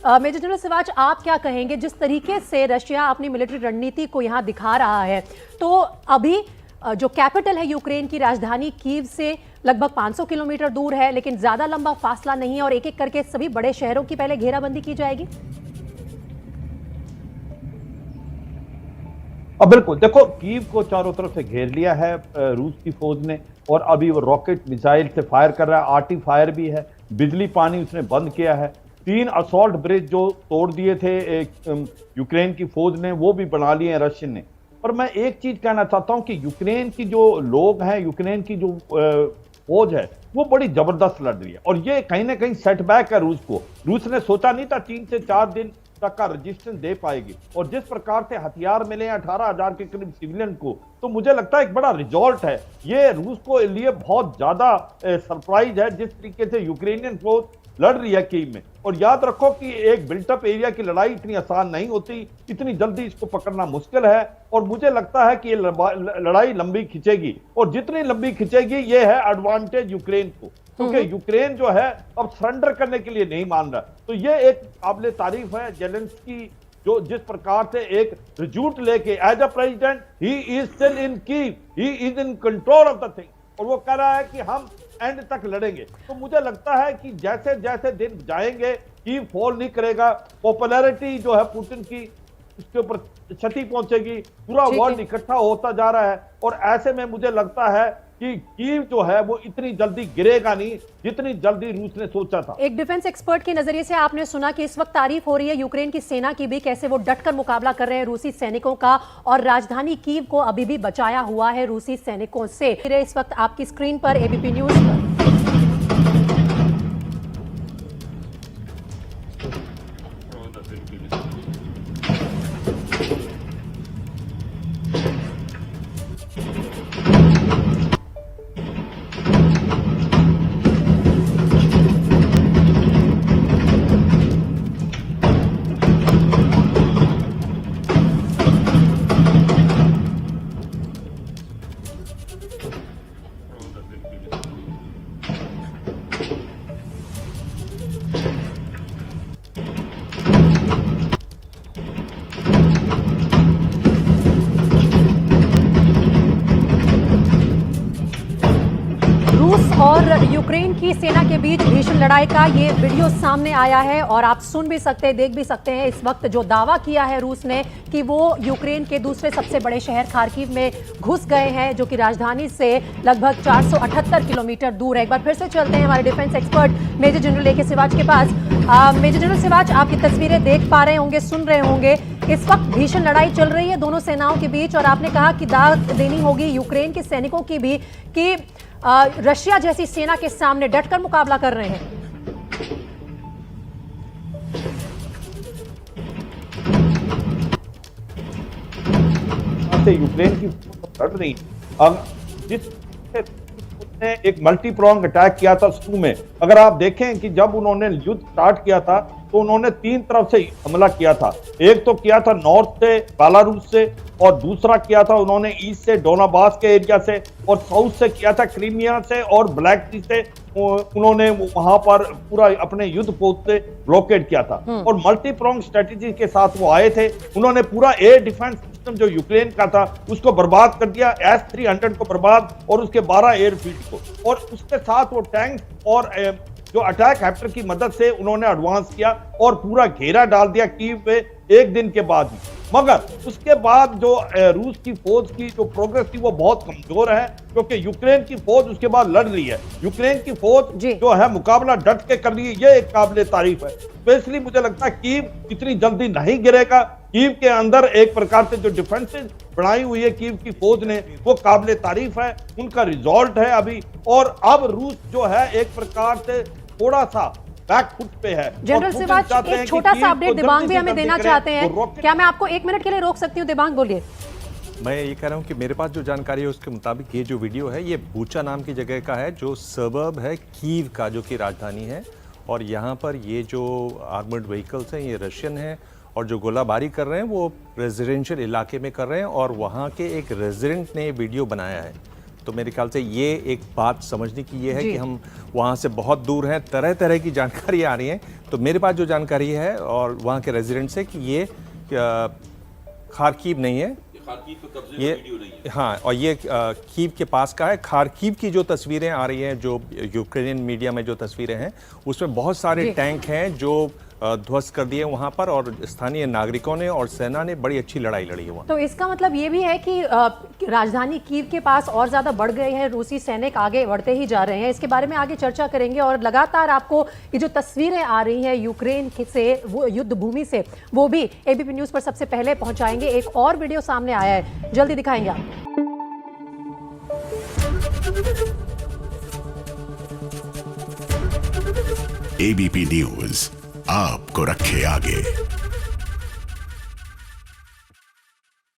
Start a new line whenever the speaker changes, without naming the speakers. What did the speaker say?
Major general Siwach, आप क्या कहेंगे जिस तरीके से रशिया अपनी मिलिट्री रणनीति को यहां दिखा रहा है, तो अभी जो कैपिटल है यूक्रेन की राजधानी कीव से लगभग 500 किलोमीटर दूर है, लेकिन ज्यादा लंबा फासला नहीं है और एक एक करके सभी बड़े शहरों की पहले घेराबंदी की जाएगी।
अब बिल्कुल देखो, कीव को चारों तरफ से घेर लिया है रूस की फौज ने, और अभी वो रॉकेट मिसाइल से फायर कर रहा है, आर्टी फायर भी है, बिजली पानी उसने बंद किया है। 3 असॉल्ट ब्रिज जो तोड़ दिए थे यूक्रेन की फौज ने, वो भी बना लिए हैं रशियन ने। और मैं एक चीज कहना चाहता हूं कि यूक्रेन की जो लोग हैं, यूक्रेन की जो फौज है, वो बड़ी जबरदस्त लड़ रही है, और ये कहीं ना कहीं सेटबैक है रूस को। रूस ने सोचा नहीं था 3 से 4 दिन तक का रजिस्टेंस दे पाएगी, और जिस प्रकार से हथियार मिले हैं 18,000 के करीब सिविलियन को, तो मुझे लगता है एक बड़ा रिजल्ट है ये, रूस को लिए बहुत ज्यादा सरप्राइज है जिस तरीके से यूक्रेनियन फौज लड़ रही है कीव में। और याद रखो कि एक बिल्टअप एरिया की लड़ाई इतनी आसान नहीं होती, इतनी जल्दी इसको पकड़ना मुश्किल है, और मुझे लगता है कि ये लड़ाई लंबी खिंचेगी, और जितनी लंबी खिंचेगी ये है एडवांटेज यूक्रेन को, क्योंकि यूक्रेन जो है अब सरेंडर करने के लिए नहीं मान रहा। तो ये एक काबिल तारीफ है जेलेंस्की, जो जिस प्रकार से एक रिजूट लेके as a president he is still in Kyiv, he is in control of the thing, और वो कह रहा है कि हम एंड तक लड़ेंगे। तो मुझे लगता है कि जैसे जैसे दिन जाएंगे कीव फॉल नहीं करेगा, पॉपुलैरिटी जो है पुतिन की उसके ऊपर क्षति पहुंचेगी, पूरा वर्ल्ड इकट्ठा होता जा रहा है, और ऐसे में मुझे लगता है कि कीव जो है वो इतनी जल्दी गिरेगा नहीं जितनी जल्दी रूस ने सोचा था।
एक डिफेंस एक्सपर्ट के नजरिए से आपने सुना कि इस वक्त तारीफ हो रही है यूक्रेन की सेना की भी, कैसे वो डटकर मुकाबला कर रहे हैं रूसी सैनिकों का, और राजधानी कीव को अभी भी बचाया हुआ है रूसी सैनिकों से। इस वक्त आपकी स्क्रीन पर एबीपी न्यूज पर और यूक्रेन की सेना के बीच भीषण लड़ाई का ये वीडियो सामने आया है, और आप सुन भी सकते हैं, देख भी सकते हैं इस वक्त जो दावा किया है रूस ने कि वो यूक्रेन के दूसरे सबसे बड़े शहर खार्किव में घुस गए हैं, जो कि राजधानी से लगभग 478 किलोमीटर दूर है। एक बार फिर से चलते हैं हमारे defence expert major general A K Siwach के पास। मेजर जनरल सिवाच, आप ये तस्वीरें देख पा रहे होंगे, सुन रहे होंगे, इस वक्त भीषण लड़ाई चल रही है दोनों सेनाओं के बीच, और आपने कहा कि दाद देनी होगी यूक्रेन के सैनिकों की भी कि रशिया जैसी सेना के सामने डटकर मुकाबला कर रहे हैं।
यूक्रेन की लड़ रही, जिस ने एक मल्टी प्रोंग अटैक किया था शुरू में, अगर आप देखें कि जब उन्होंने युद्ध स्टार्ट किया था तो उन्होंने 3 तरफ से हमला किया था। एक तो किया था नॉर्थ से, बेलारूस से, और दूसरा किया था उन्होंने ईस्ट से, डोनाबास के एरिया से, और साउथ से किया था क्रीमिया से और ब्लैक सी से। उन्होंने वहां पर पूरा अपने युद्ध पोत से ब्लॉकेड किया था, और मल्टी प्रोंग स्ट्रेटेजी के साथ वो आए थे। उन्होंने पूरा एयर डिफेंस सिस्टम जो यूक्रेन का था उसको बर्बाद कर दिया, S-300 को बर्बाद, और उसके 12 एयरफील्ड को, और उसके साथ वो टैंक और जो अटैक हेक्टर की मदद से उन्होंने एडवांस किया और पूरा घेरा डाल दिया कीव पे एक दिन के बाद ही। मगर उसके बाद जो रूस की फौज की जो प्रोग्रेस थी वो बहुत कमजोर है, क्योंकि यूक्रेन की फौज उसके बाद लड़ रही है। यूक्रेन की फौज जो है मुकाबला डट के कर रही है, ये एक काबिल तारीफ है। स्पेशली मुझे लगता है कीव इतनी जल्दी नहीं गिरेगा। कीव के अंदर एक प्रकार से जो डिफेंसेस बनाई हुई है कीव की फौज ने, वो काबिल तारीफ है, उनका रिजल्ट है अभी। और अब रूस जो है एक प्रकार से थोड़ा सा बैक फुट पे है।
जनरल सिवाच, एक छोटा सा अपडेट दिबांग भी हमें देना चाहते हैं, क्या मैं आपको 1 मिनट के लिए रोक सकती हूँ? दिबांग बोलिए।
मैं ये कह रहा हूँ कि मेरे पास जो जानकारी है उसके मुताबिक ये जो वीडियो है ये बूचा नाम की जगह का है, जो सबर्ब है कीव का, जो कि राजधानी है, और यहाँ पर ये जो आर्मर्ड व्हीकल्स हैं ये रशियन हैं, और जो गोलाबारी कर रहे हैं वो रेजिडेंशियल इलाके में कर रहे हैं, और वहाँ के एक रेजिडेंट ने वीडियो बनाया है। तो मेरे ख्याल से ये एक बात समझने की ये है
जी।
कि हम वहाँ से बहुत दूर हैं, तरह तरह की जानकारी आ रही है। तो मेरे पास जो जानकारी है और वहाँ के रेजिडेंट्स है कि ये खारकीव नहीं है, ये हाँ, और ये कीव के पास का है। खारकीव की जो तस्वीरें आ रही हैं, जो यूक्रेनियन मीडिया में जो तस्वीरें हैं, उसमें बहुत सारे टैंक हैं जो ध्वस्त कर दिए वहाँ पर, और स्थानीय नागरिकों ने और सेना ने बड़ी अच्छी लड़ाई लड़ी है वहाँ।
तो इसका मतलब ये भी है कि राजधानी कीव के पास और ज्यादा बढ़ गए हैं रूसी सैनिक, आगे बढ़ते ही जा रहे हैं। इसके बारे में आगे चर्चा करेंगे और लगातार आपको ये जो तस्वीरें आ रही हैं यूक्रेन से, वो युद्ध भूमि से, वो भी एबीपी न्यूज पर सबसे पहले पहुंचाएंगे। एक और वीडियो सामने आया है, जल्दी दिखाएंगे आपको।
एबीपी न्यूज आपको रखे आगे।